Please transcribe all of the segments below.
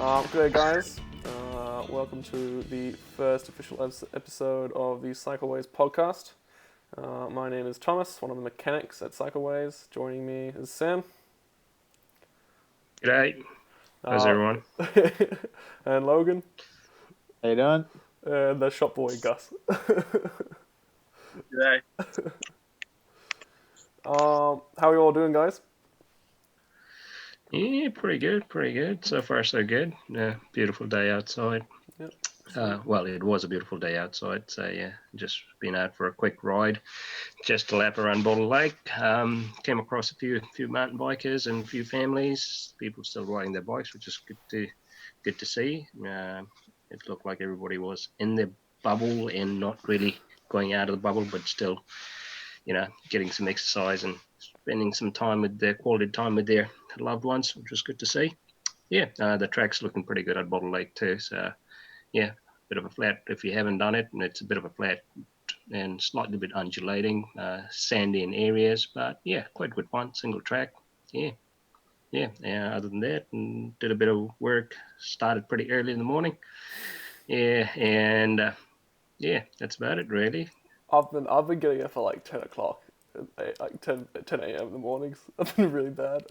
Good day, guys. Welcome to the first official episode of the Cycleways Podcast. My name is Thomas, one of the mechanics at Cycleways. Joining me is Sam. G'day. How's everyone? And Logan. How you doing? And the shop boy, Gus. G'day. How are you all doing, guys? Yeah, pretty good. So far, so good. Beautiful day outside. Yep. Well, it was a beautiful day outside, so yeah, just been out for a quick ride, just to lap around Bottle Lake. Came across a few mountain bikers and a few families, people still riding their bikes, which is good to see. It looked like everybody was in their bubble and not really going out of the bubble, but still, getting some exercise and spending some time with their quality time with their loved ones, which was good to see. Yeah, the track's looking pretty good at Bottle Lake too. So yeah, bit of a flat if you haven't done it, and it's a bit of a flat and slightly bit undulating, sandy in areas, but yeah, quite good fun, single track. Yeah. Other than that, and did a bit of work. Started pretty early in the morning. Yeah, and that's about it really. I've been getting up for like 10 o'clock, like 10 a.m. in the mornings. I've been really bad.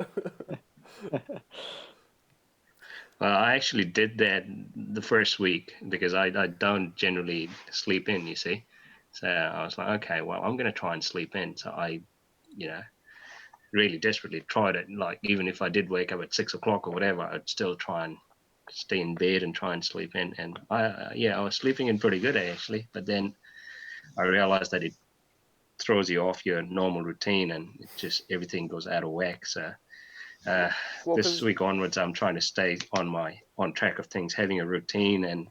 Well, I actually did that the first week because I don't generally sleep in, you see. So I was like, okay, well, I'm going to try and sleep in. So I, really desperately tried it. Like, even if I did wake up at 6 o'clock or whatever, I'd still try and stay in bed and try and sleep in. And I was sleeping in pretty good actually. But then I realized that it throws you off your normal routine and it just everything goes out of whack. So this week onwards, I'm trying to stay on track of things, having a routine, and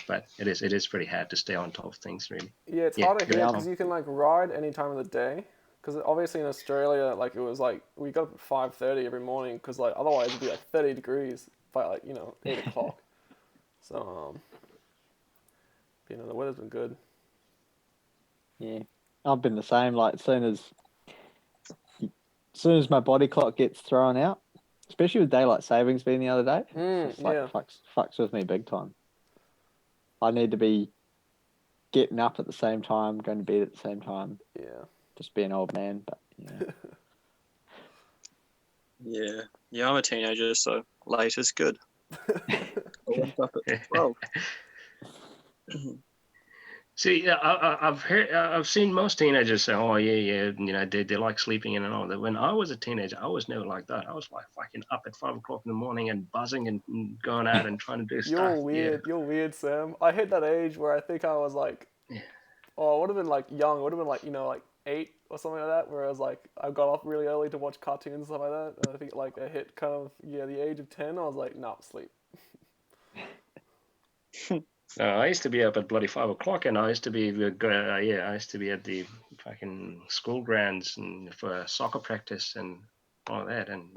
but it is pretty hard to stay on top of things, really. Yeah, it's harder here because you can like ride any time of the day. Because obviously in Australia, like it was like we got up at 5:30 every morning because like otherwise it'd be like 30 degrees by like 8 o'clock. So the weather's been good. Yeah, I've been the same. Like as soon as my body clock gets thrown out, especially with daylight savings being the other day, it's like fucks with me big time. I need to be getting up at the same time, going to bed at the same time. Yeah. Just be an old man, but Yeah, I'm a teenager, so late is good. I wake up at 12. See, I've seen most teenagers say, "Oh yeah, they like sleeping in and all that." When I was a teenager, I was never like that. I was like fucking up at 5 o'clock in the morning and buzzing and going out and trying to do stuff. You're weird. Yeah. You're weird, Sam. I hit that age where I think I was like, I would have been like young. I would have been like like 8 or something like that. Where I was like, I got up really early to watch cartoons and stuff like that. And I think like I hit kind of the age of 10. I was like, nah, sleep. I used to be up at bloody 5 o'clock, and I used to be at the fucking school grounds and for soccer practice and all that, and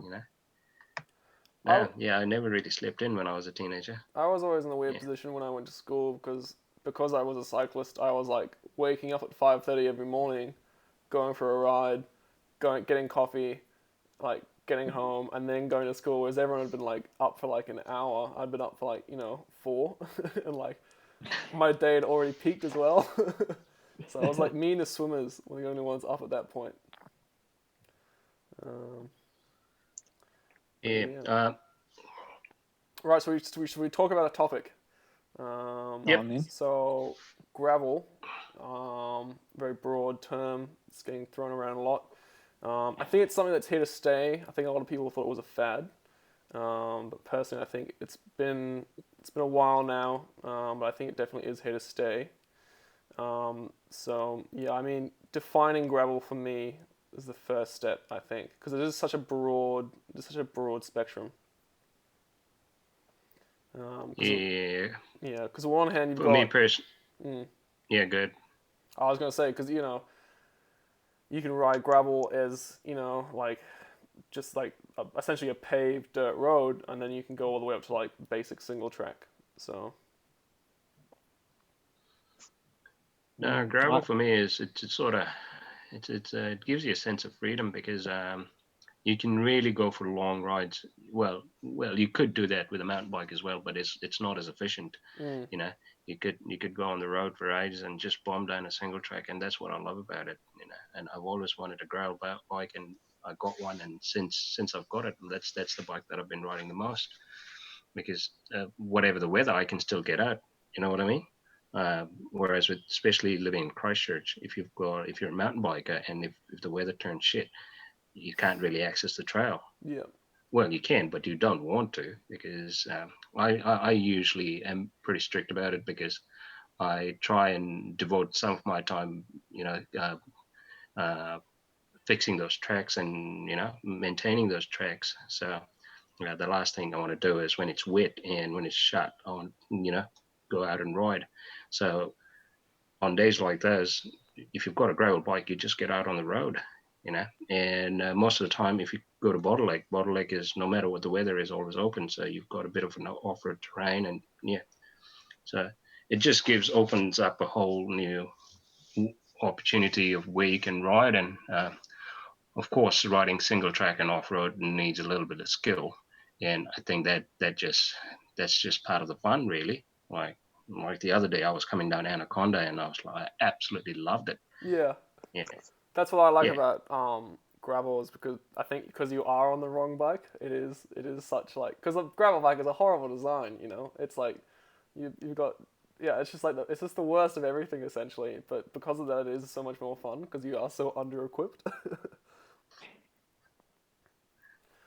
I never really slept in when I was a teenager. I was always in a weird position when I went to school because I was a cyclist. I was like waking up at 5:30 every morning, going for a ride, getting coffee, like getting home, and then going to school. Whereas everyone had been like up for like an hour. I'd been up for like 4, and like my day had already peaked as well. So I was like, me and the swimmers were the only ones up at that point. Right, so should we talk about a topic? So gravel, very broad term. It's getting thrown around a lot. I think it's something that's here to stay. I think a lot of people thought it was a fad, but personally, I think it's been a while now. But I think it definitely is here to stay. So yeah, I mean, defining gravel for me is the first step, I think, because it is such a broad spectrum. Because on one hand you've got... me personally... Yeah, good. I was going to say, because, you can ride gravel as, like, just like essentially a paved dirt road, and then you can go all the way up to, like, basic single track, so... No, gravel for me is it gives you a sense of freedom because you can really go for long rides. Well, you could do that with a mountain bike as well, but it's not as efficient. Mm. You know, you could go on the road for ages and just bomb down a single track, and that's what I love about it. You know, and I've always wanted a gravel bike, and I got one, and since I've got it, that's the bike that I've been riding the most, because whatever the weather, I can still get out. You know what I mean? Whereas with especially living in Christchurch, if you're a mountain biker and if the weather turns shit, you can't really access the trail. Yeah. Well, you can, but you don't want to, because I usually am pretty strict about it, because I try and devote some of my time, fixing those tracks and maintaining those tracks. So the last thing I want to do is when it's wet and when it's shut, I want go out and ride. So on days like those, if you've got a gravel bike, you just get out on the road, and most of the time, if you go to Bottle Lake is, no matter what the weather is, always open. So you've got a bit of an off-road terrain, and so it just opens up a whole new opportunity of where you can ride. And of course, riding single track and off-road needs a little bit of skill, and I think that's just part of the fun, really. Like the other day, I was coming down Anaconda, and I absolutely loved it. Yeah. Yeah. That's what I like about gravel, is because you are on the wrong bike. It is such because a gravel bike is a horrible design. It's like you've got it's just it's just the worst of everything essentially. But because of that, it is so much more fun because you are so under equipped.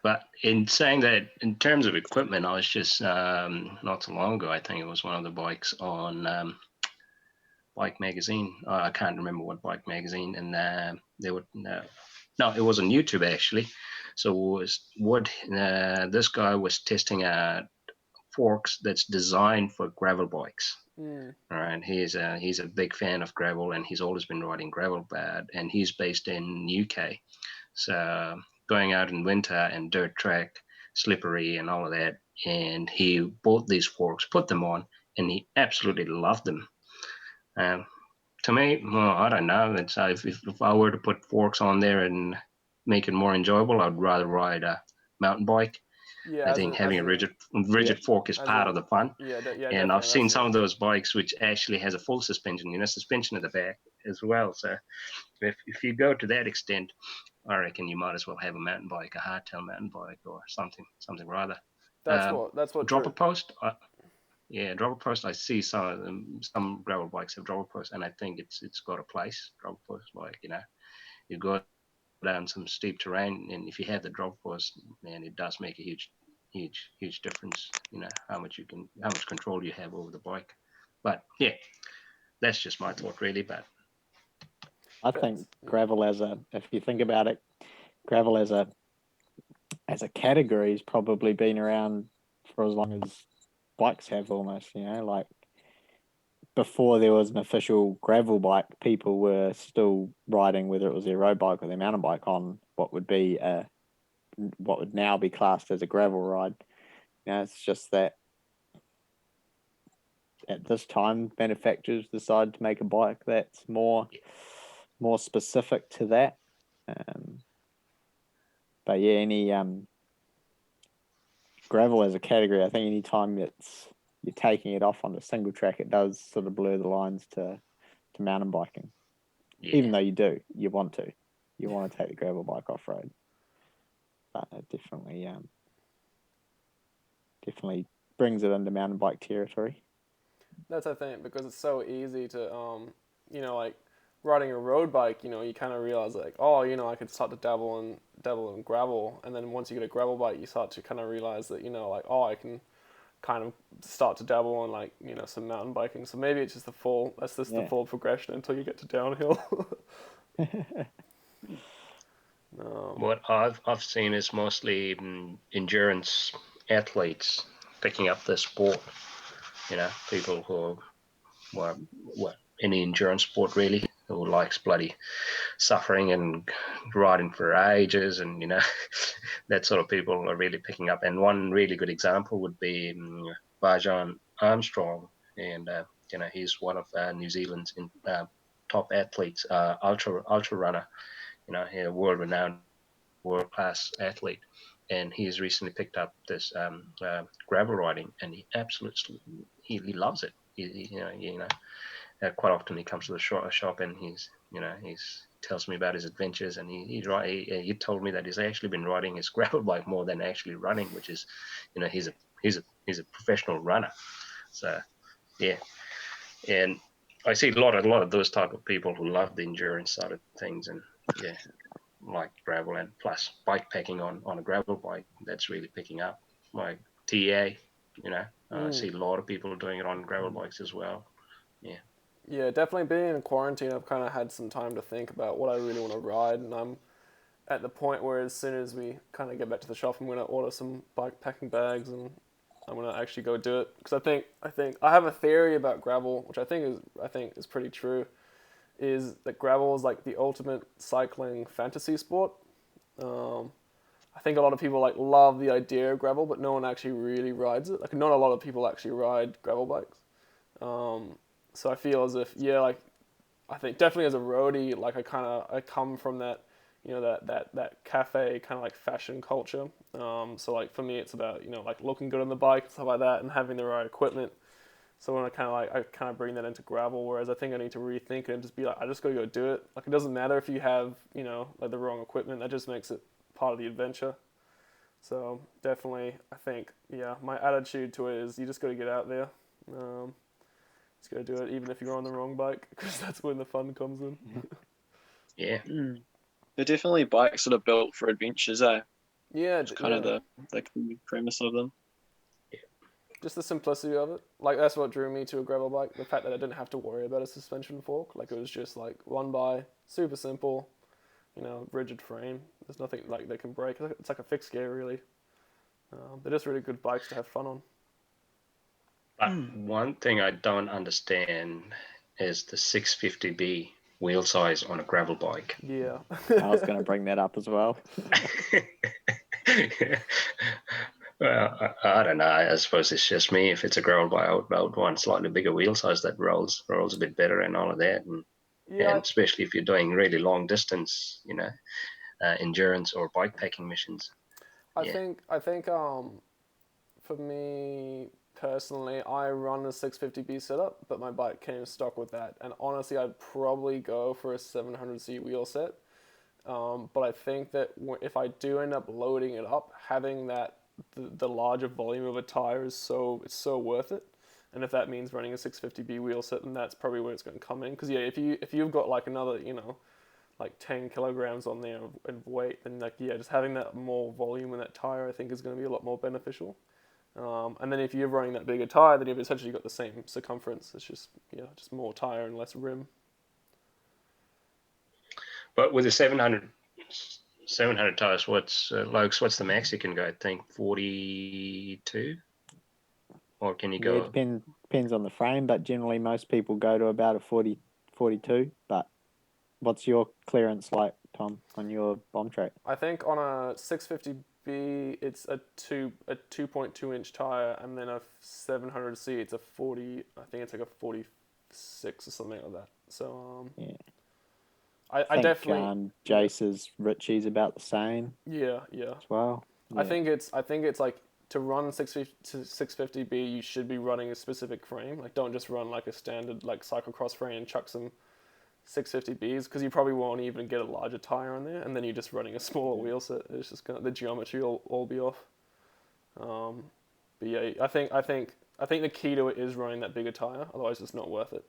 But in saying that, in terms of equipment, I was just not so long ago, I think it was one of the bikes on Bike Magazine. I can't remember what Bike Magazine, and they would no, it was on YouTube actually. So it was this guy was testing out forks that's designed for gravel bikes. Mm. All right, he's a big fan of gravel, and he's always been riding gravel bad, and he's based in UK. So going out in winter and dirt track, slippery and all of that, and he bought these forks, put them on, and he absolutely loved them. To me, well, I don't know. It's if I were to put forks on there and make it more enjoyable, I'd rather ride a mountain bike. Yeah, I think having a rigid fork is part of the fun. And I've seen some of those bikes which actually has a full suspension, suspension at the back as well. So if you go to that extent, I reckon you might as well have a mountain bike, a hardtail mountain bike, or something rather. That's what dropper post. Dropper post. I see some gravel bikes have dropper post, and I think it's got a place. Dropper post, you go down some steep terrain, and if you have the dropper post, man, it does make a huge difference. How much control you have over the bike. But yeah, that's just my thought, really. But I think gravel if you think about it, gravel as a category has probably been around for as long as bikes have, almost. Like before there was an official gravel bike, people were still riding, whether it was their road bike or their mountain bike, on what would now be classed as a gravel ride. It's just that at this time, manufacturers decide to make a bike that's more specific to that. But yeah, any gravel as a category, I think any time you're taking it off on a single track, it does sort of blur the lines to mountain biking. Yeah. Even though you want to take the gravel bike off road, but it definitely brings it into mountain bike territory. That's the thing, because it's so easy to like riding a road bike, you kind of realize I could start to dabble in gravel, and then once you get a gravel bike, you start to kind of realize that I can kind of start to dabble on some mountain biking. So maybe it's just the full progression until you get to downhill. What I've seen is mostly endurance athletes picking up this sport. People who any endurance sport really, who likes bloody suffering and riding for ages, and that sort of people are really picking up. And one really good example would be Vajan Armstrong, and he's one of New Zealand's top athletes, ultra runner. He's a world renowned world-class athlete, and he's recently picked up this gravel riding, and he absolutely he loves it. Quite often he comes to the shop and he's tells me about his adventures, and he told me that he's actually been riding his gravel bike more than actually running, which is, he's a professional runner. So yeah, and I see a lot of those type of people who love the endurance side of things, and yeah, like gravel, and plus bike packing on a gravel bike, that's really picking up. Like TA, I see a lot of people doing it on gravel bikes as well. Yeah. Yeah, definitely being in quarantine, I've kind of had some time to think about what I really want to ride, and I'm at the point where as soon as we kind of get back to the shop, I'm going to order some bike packing bags, and I'm going to actually go do it, because I think I have a theory about gravel, which I think is pretty true, is that gravel is like the ultimate cycling fantasy sport. I think a lot of people like love the idea of gravel, but no one actually really rides it. Like, not a lot of people actually ride gravel bikes. So I feel as if, like, I think definitely as a roadie, like I come from that, that cafe kind of like fashion culture. So like for me, it's about, like looking good on the bike and stuff like that, and having the right equipment. So when I kind of bring that into gravel, whereas I think I need to rethink it and just be like, I just gotta go do it. Like, it doesn't matter if you have, like the wrong equipment. That just makes it part of the adventure. So definitely, I think, my attitude to it is you just gotta get out there. Just gotta do it, even if you're on the wrong bike, because that's when the fun comes in. Yeah. They're definitely bikes that are built for adventures, eh? Yeah, It's kind of the key premise of them. Just the simplicity of it. Like, that's what drew me to a gravel bike. The fact that I didn't have to worry about a suspension fork. Like, it was just like one by, super simple, rigid frame. There's nothing like that can break. It's like a fixed gear, really. They're just really good bikes to have fun on. But one thing I don't understand is the 650B wheel size on a gravel bike. Yeah. I was going to bring that up as well. Well, I don't know. I suppose it's just me. If it's a gravel bike, I would want slightly bigger wheel size that rolls a bit better and all of that. And especially if you're doing really long distance, endurance or bike packing missions. I think for me personally, I run a 650B setup, but my bike came stock with that. And honestly, I'd probably go for a 700C wheel set. But I think that if I do end up loading it up, having that the larger volume of a tire it's so worth it. And if that means running a 650B wheel set, then that's probably where it's going to come in. Because if you've got like another like 10 kilograms on there of weight, then just having that more volume in that tire, I think is going to be a lot more beneficial. And then if you're running that bigger tire, then you've essentially got the same circumference. It's just more tire and less rim. But with the 700 tires, what's the max you can go? I think 42, or can you go? Yeah, it depends on the frame, but generally most people go to about a 40, 42. But what's your clearance like, Tom, on your bomb track? I think on a 650B, it's a 2.2 inch tire, and then a 700C, it's a 40. I think it's like a 46 or something like that. So yeah. I definitely Jace's Richie's about the same. Yeah. As well. Yeah. I think it's like to run 650B, you should be running a specific frame. Like, don't just run like a standard like cyclocross frame and chuck some 650Bs, because you probably won't even get a larger tire on there, and then you're just running a smaller wheel set. It's just the geometry will all be off. But yeah, I think the key to it is running that bigger tire. Otherwise, it's not worth it.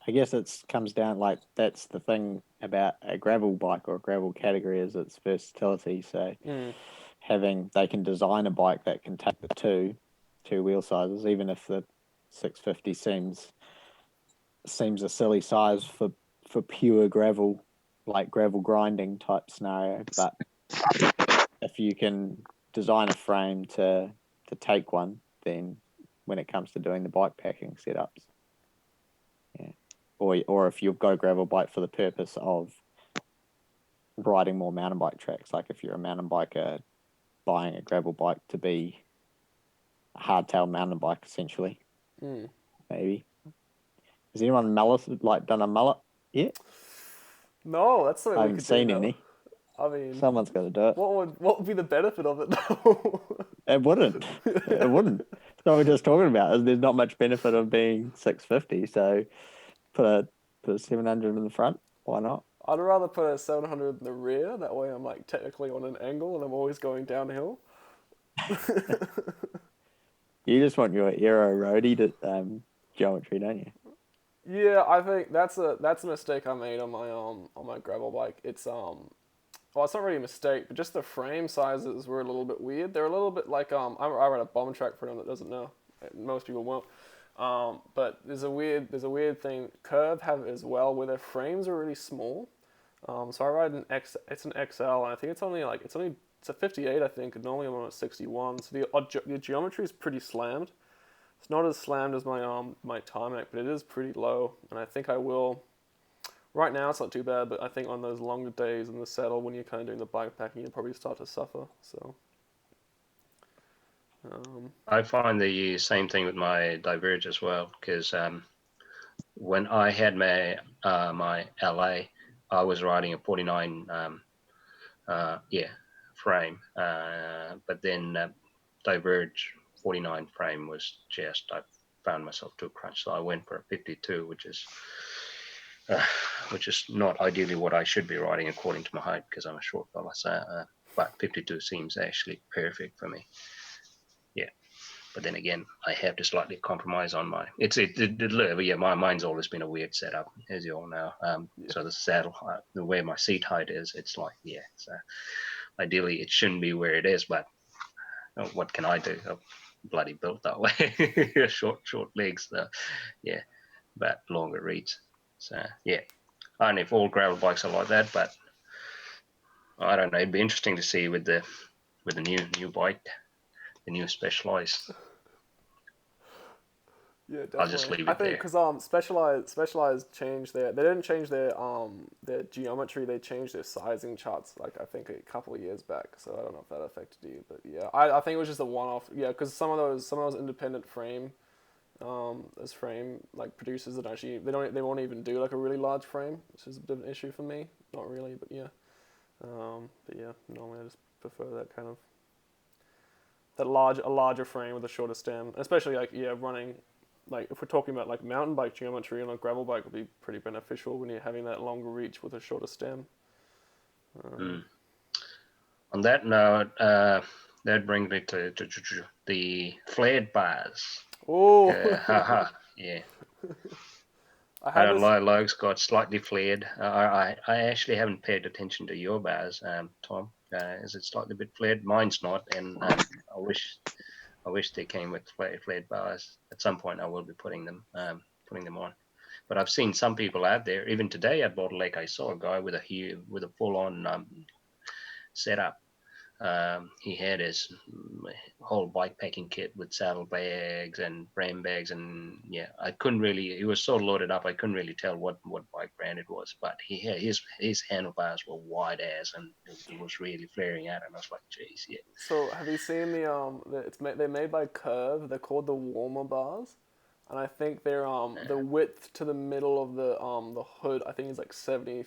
I guess it comes down, like, that's the thing about a gravel bike or a gravel category, is its versatility. So they can design a bike that can take the two wheel sizes, even if the 650 seems a silly size for pure gravel, like gravel grinding type scenario. But if you can design a frame to take one, then when it comes to doing the bike packing setups, or if you've got a gravel bike for the purpose of riding more mountain bike tracks, like if you're a mountain biker buying a gravel bike to be a hardtail mountain bike, essentially, maybe. Has anyone done a mullet yet? No, that's something I we haven't could seen do. any. I mean, Someone's got to do it. what would be the benefit of it though? It wouldn't. It wouldn't. That's what we're just talking about. Is there's not much benefit of being 650. So put a 700 in the front. Why not? I'd rather put a 700 in the rear. That way, I'm like technically on an angle and I'm always going downhill. You just want your aero roadie to geometry, don't you? Yeah, I think that's a mistake I made on my gravel bike. Well, it's not really a mistake, but just the frame sizes were a little bit weird. They're a little bit like I ride a bomb track for anyone that doesn't know. Most people won't. But there's a weird thing Curve have as well, where their frames are really small. So I ride it's an XL, and I think it's a 58, I think, and normally I'm on a 61. So the geometry is pretty slammed. It's not as slammed as my tarmac, but it is pretty low, and I think I will. Right now it's not too bad, but I think on those longer days in the saddle, when you're kind of doing the bike packing, you'll probably start to suffer. So. I find the same thing with my Diverge as well, because when I had my my LA, I was riding a 49 frame, but then Diverge 49 frame was just, I found myself too crunched, so I went for a 52, which is not ideally what I should be riding according to my height, because I'm a short fella. So, but 52 seems actually perfect for me. Yeah. But then again, I have to slightly compromise on my. Mine's always been a weird setup, as you all know. So the saddle, the way my seat height is, it's like, so ideally it shouldn't be where it is, but what can I do? I'm bloody built that way. short legs, but longer reach. So I don't know if all gravel bikes are like that, but I don't know. It'd be interesting to see with the new bike, the new Specialized. Yeah, definitely. I'll just leave it there. Because Specialized changed they didn't change their geometry. They changed their sizing charts like I think a couple of years back. So I don't know if that affected you, but yeah, I think it was just a one-off. Yeah, because some of those independent frame like producers that actually they won't even do like a really large frame, which is a bit of an issue for me. Not really, but yeah. Normally I just prefer that kind of a larger frame with a shorter stem, especially running. Like if we're talking about like mountain bike geometry on a gravel bike would be pretty beneficial when you're having that longer reach with a shorter stem. On that note, that brings me to the flared bars. Oh, yeah. I don't know, Logan's got slightly flared. I actually haven't paid attention to your bars, Tom. Is it slightly bit flared? Mine's not, and I wish they came with flared bars. At some point, I will be putting them on. But I've seen some people out there. Even today at Bottle Lake, I saw a guy with a full-on setup. He had his whole bike packing kit with saddle bags and frame bags, and I couldn't really. He was so loaded up, I couldn't really tell what bike brand it was. But he had his handlebars were wide ass, and it was really flaring out. And I was like, "Geez, yeah." So have you seen they're made by Curve. They're called the warmer bars, and I think they're the width to the middle of the hood I think is like 70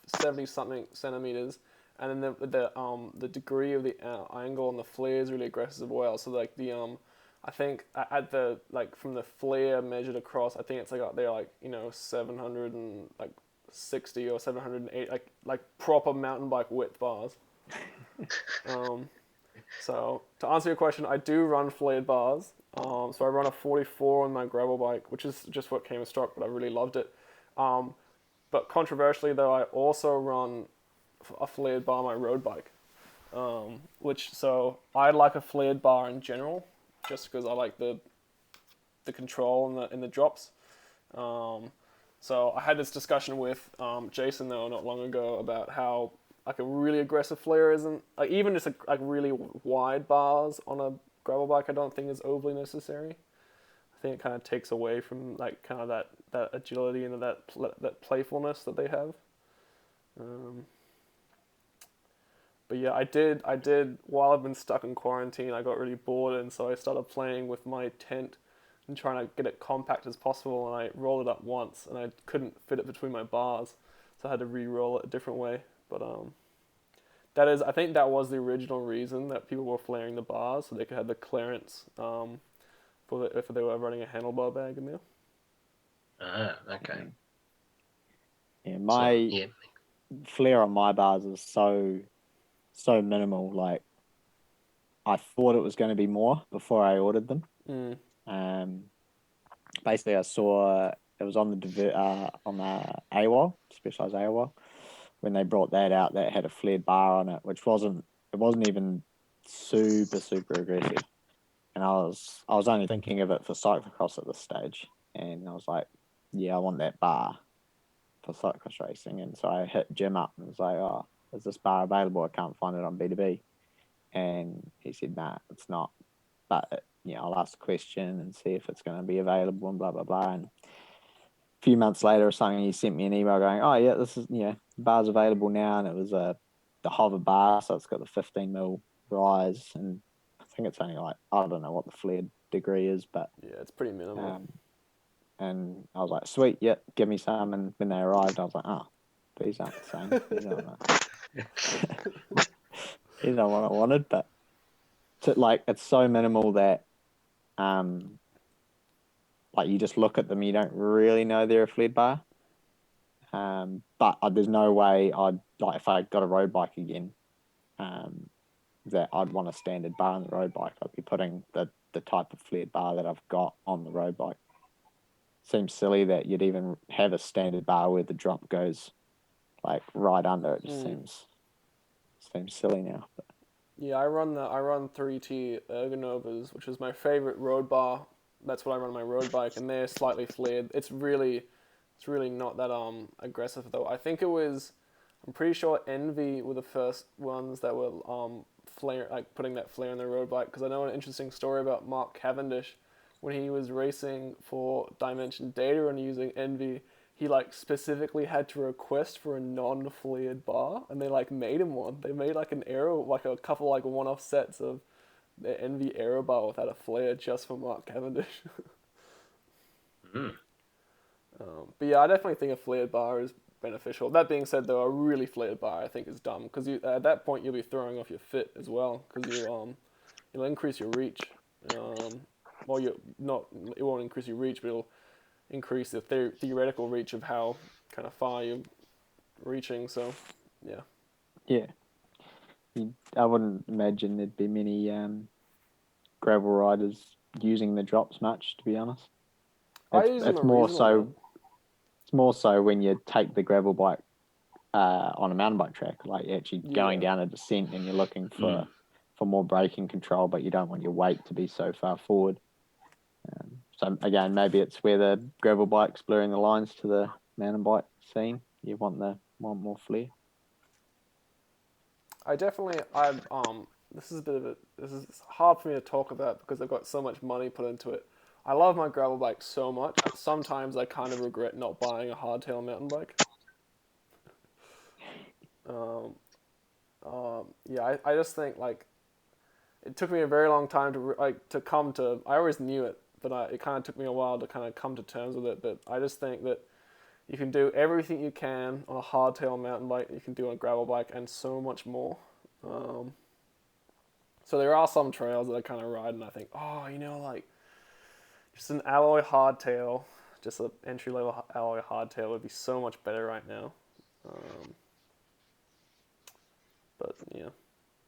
something centimeters. And then the degree of the angle on the flare is really aggressive as well. So like I think at the from the flare measured across, I think it's like they're 760 or 708 like proper mountain bike width bars. So to answer your question, I do run flared bars. So I run a 44 on my gravel bike, which is just what came in stock, but I really loved it. But controversially though, I also run a flared bar on my road bike, so I like a flared bar in general, just because I like the control in the drops. So I had this discussion with Jason though not long ago about how like a really aggressive flare isn't like even just like really wide bars on a gravel bike I don't think is overly necessary. I think it kind of takes away from like kind of that agility and that playfulness that they have. But yeah, I did, while I've been stuck in quarantine, I got really bored, and so I started playing with my tent and trying to get it compact as possible, and I rolled it up once, and I couldn't fit it between my bars. so I had to re-roll it a different way. But I think that was the original reason that people were flaring the bars, so they could have the clearance if they were running a handlebar bag in there. Okay. Yeah, my flare on my bars is so minimal. Like, I thought it was going to be more before I ordered them. Basically, I saw it was on the AWOL, Specialized AWOL, when they brought that out. That had a flared bar on it, which wasn't even super aggressive. And I was only thinking of it for cyclocross at this stage, and I was like, yeah, I want that bar for cyclocross racing. And so I hit Jim up and was like, oh, is this bar available? I can't find it on B2B. And he said, nah, it's not. But, I'll ask the question and see if it's going to be available and blah, blah, blah. And a few months later or something, he sent me an email going, oh, yeah, this is, the bar's available now. And it was the hover bar, so it's got the 15 mil rise. And I think it's only like, I don't know what the flared degree is, but... Yeah, it's pretty minimal. And I was like, sweet, yeah, give me some. And when they arrived, I was like, oh, these aren't the same. These aren't what I wanted, but it's so minimal that you just look at them, you don't really know they're a flared bar. But there's no way if I got a road bike again, that I'd want a standard bar on the road bike. I'd be putting the type of flared bar that I've got on the road bike. Seems silly that you'd even have a standard bar where the drop goes like right under. It just seems silly now. But. Yeah, I run 3T Ergonovas, which is my favorite road bar. That's what I run on my road bike, and they're slightly flared. It's really not that aggressive though. I think I'm pretty sure Envy were the first ones that were putting that flare on their road bike, because I know an interesting story about Mark Cavendish. When he was racing for Dimension Data and using Envy, he specifically had to request for a non-flared bar, and they made him one. They made an aero, a couple one-off sets of the Envy aero bar without a flare just for Mark Cavendish. But yeah, I definitely think a flared bar is beneficial. That being said, though, a really flared bar I think is dumb, because at that point you'll be throwing off your fit as well, because you'll increase your reach. Well, it won't increase your reach, but it'll increase the theoretical reach of how kind of far you're reaching. So, yeah. Yeah. I wouldn't imagine there'd be many gravel riders using the drops much, to be honest. It's more so when you take the gravel bike on a mountain bike track, actually going down a descent, and you're looking for more braking control, but you don't want your weight to be so far forward. So again, maybe it's where the gravel bike's blurring the lines to the mountain bike scene. You want more flare. This is hard for me to talk about because I've got so much money put into it. I love my gravel bike so much. Sometimes I kind of regret not buying a hardtail mountain bike. I just think it took me a very long time to come to. I always knew it, but it kind of took me a while to kind of come to terms with it. But I just think that you can do everything you can on a hardtail mountain bike that you can do on a gravel bike, and so much more. So there are some trails that I kind of ride, and I think, just an alloy hardtail, just an entry-level alloy hardtail would be so much better right now. But yeah,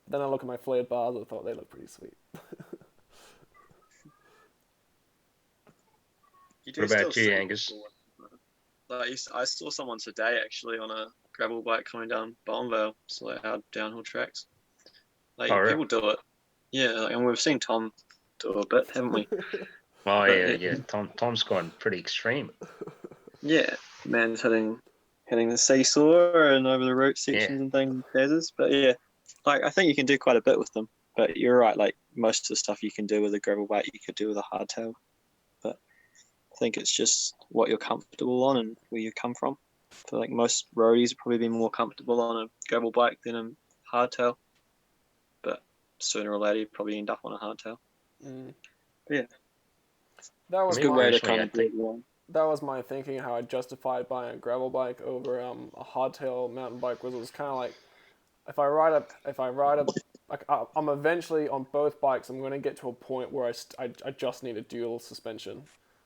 then I look at my flared bars, I thought they look pretty sweet. What about you, Angus? I saw someone today actually on a gravel bike coming down Bowenvale, so our downhill tracks. People do it. Yeah, and we've seen Tom do a bit, haven't we? Oh, yeah. Tom's gone pretty extreme. Yeah, man's hitting the seesaw and over the root sections and things. But yeah, I think you can do quite a bit with them. But you're right, most of the stuff you can do with a gravel bike, you could do with a hardtail. But I think it's just what you're comfortable on and where you come from. I feel like most roadies would probably be more comfortable on a gravel bike than a hardtail. But sooner or later, you probably end up on a hardtail. Yeah. That was a good way to kind of do it. that was my thinking, how I justified buying a gravel bike over a hardtail mountain bike, was it was kind of like, if I ride a like I'm eventually on both bikes, I'm going to get to a point where I just need a dual suspension.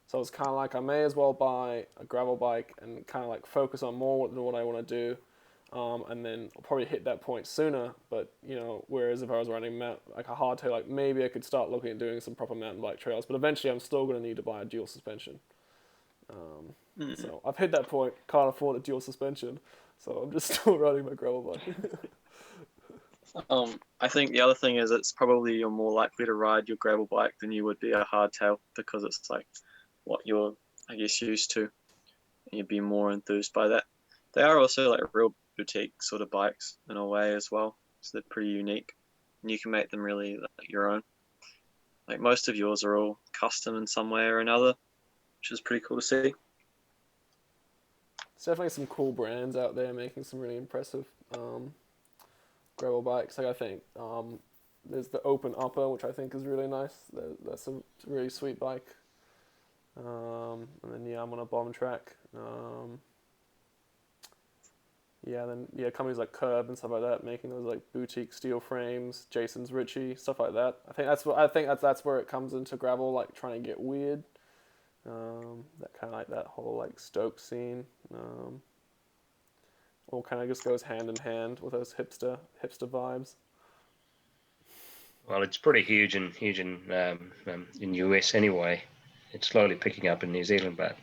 So it's kind of like I may as well buy a gravel bike and kind of like focus on more than what I want to do, and then I'll probably hit that point sooner. But whereas if I was riding like a hardtail, like maybe I could start looking at doing some proper mountain bike trails. But eventually, I'm still going to need to buy a dual suspension. So I've hit that point, can't afford a dual suspension, so I'm just still riding my gravel bike. I think the other thing is it's probably you're more likely to ride your gravel bike than you would be a hardtail, because it's like what you're, I guess, used to, and you'd be more enthused by that. They are also like real boutique sort of bikes in a way as well, so they're pretty unique, and you can make them really like your own. Like most of yours are all custom in some way or another, which is pretty cool to see. There's definitely some cool brands out there making some really impressive gravel bikes. Like I think there's the Open Upper, which I think is really nice. That's a really sweet bike. And then I'm on a bomb track. Companies like Curb and stuff like that making those like boutique steel frames, Jason's Ritchie, stuff like that. I think that's where it comes into gravel, like trying to get weird. That kind of like that whole like Stoke scene. All kind of just goes hand in hand with those hipster vibes. Well, it's pretty huge in US anyway. It's slowly picking up in New Zealand, but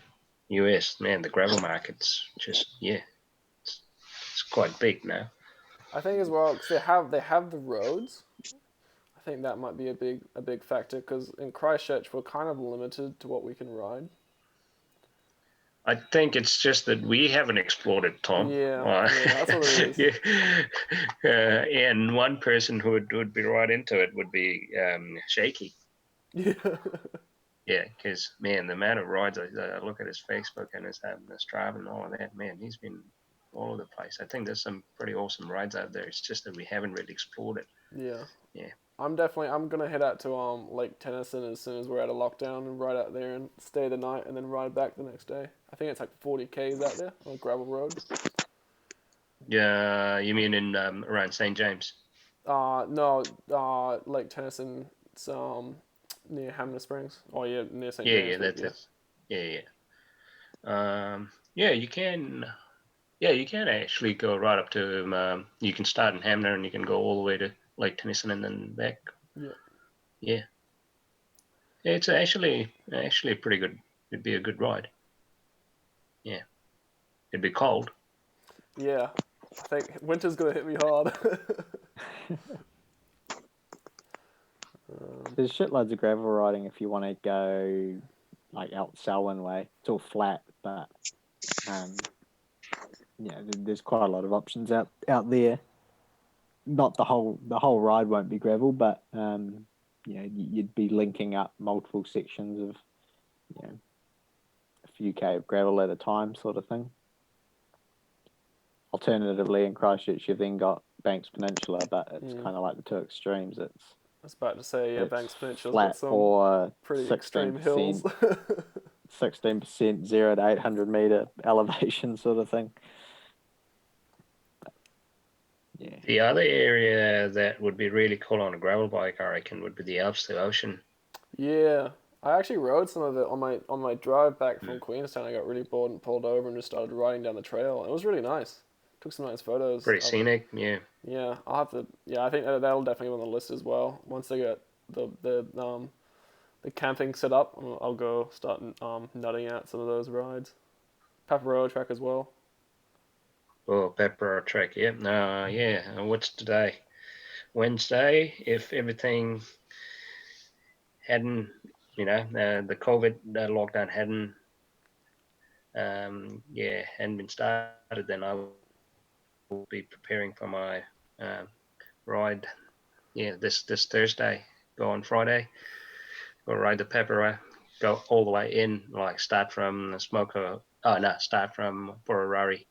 US, man, the gravel market's just it's quite big now. I think as well, because they have the roads. I think that might be a big factor, because in Christchurch we're kind of limited to what we can ride. I think it's just that we haven't explored it, Tom. Yeah, that's what it is. And one person who would be right into it would be Shaky. Yeah. Yeah, because, man, the amount of rides, I look at his Facebook and his Strava and all of that, man, he's been all over the place. I think there's some pretty awesome rides out there. It's just that we haven't really explored it. Yeah. Yeah. I'm gonna head out to Lake Tennyson as soon as we're out of lockdown and ride out there and stay the night and then ride back the next day. I think it's like 40 k's out there on a gravel road. Yeah, you mean in around St. James? No, Lake Tennyson. It's near Hamner Springs. Oh yeah, near St. James. Yeah, that's it. Yeah. You can. Yeah, you can actually go right up to. You can start in Hamner and you can go all the way to Lake Tennyson and then back. Yeah. Yeah. It's actually pretty good. It'd be a good ride. Yeah. It'd be cold. Yeah. I think winter's gonna hit me hard. There's shitloads of gravel riding if you want to go like out Selwyn way. It's all flat, but there's quite a lot of options out there. Not the whole ride won't be gravel, but you'd be linking up multiple sections of a few K of gravel at a time, sort of thing. Alternatively, in Christchurch, you've then got Banks Peninsula, but it's kind of like the two extremes. I was about to say, Banks Peninsula's flat got some or pretty extreme hills. 16% 0 to 800 meter elevation, sort of thing. Yeah. The other area that would be really cool on a gravel bike, I reckon, would be the Alps to Ocean. Yeah, I actually rode some of it on my drive back from Queenstown. I got really bored and pulled over and just started riding down the trail. It was really nice. Took some nice photos. Pretty scenic, yeah. Yeah, I'll have to. Yeah, I think that'll definitely be on the list as well. Once they get the camping set up, I'll go start nutting out some of those rides. Paparoa track as well. Oh, Pepper track, yeah. What's today? Wednesday. If everything hadn't, the COVID lockdown hadn't been started, then I will be preparing for my ride. Yeah, this Thursday. Go on Friday. Go ride the Pepper. Go all the way in, like start from start from Pororari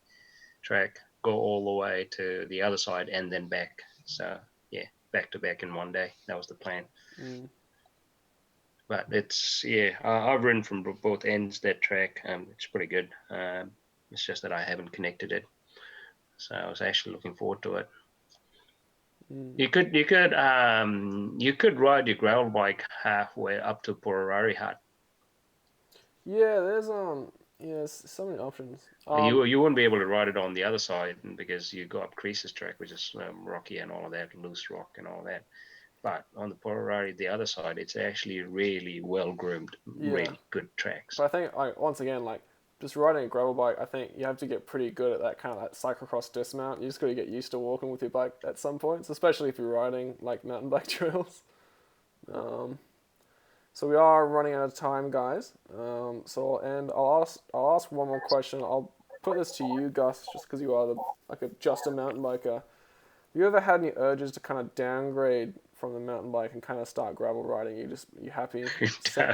track, go all the way to the other side and then back. So yeah, back to back in one day. That was the plan. but it's I've ridden from both ends that track. It's pretty good. It's just that I haven't connected it, so I was actually looking forward to it. You could ride your gravel bike halfway up to Pororari Hut. Yeah, there's so many options. You wouldn't be able to ride it on the other side because you go up Creases track, which is rocky and all of that, loose rock and all that. But on the Pororari, the other side, it's actually really well groomed, really good tracks. But I think, once again, just riding a gravel bike, I think you have to get pretty good at that kind of cyclocross dismount. You just got to get used to walking with your bike at some points, especially if you're riding mountain bike trails. So we are running out of time, guys. So I'll ask one more question. I'll put this to you, Gus, just because you are just a mountain biker. Have you ever had any urges to kind of downgrade from the mountain bike and kind of start gravel riding? You happy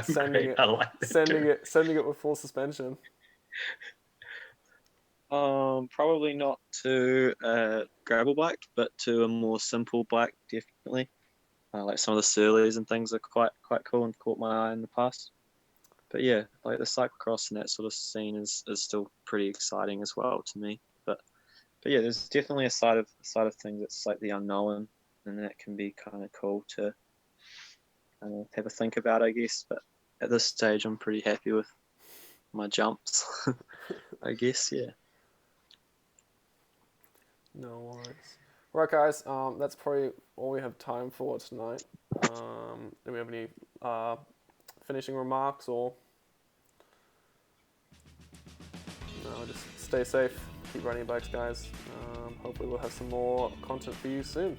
sending it with full suspension? Probably not to a gravel bike, but to a more simple bike, definitely. Like some of the Surleys and things are quite cool and caught my eye in the past. But yeah, like the cyclocross and that sort of scene is still pretty exciting as well to me. But yeah, there's definitely a side of things that's like the unknown, and that can be kind of cool to have a think about, I guess. But at this stage, I'm pretty happy with my jumps, I guess. Yeah. No worries. Right, guys. That's probably all we have time for tonight. Do we have any finishing remarks or? No, just stay safe. Keep riding your bikes, guys. Hopefully we'll have some more content for you soon.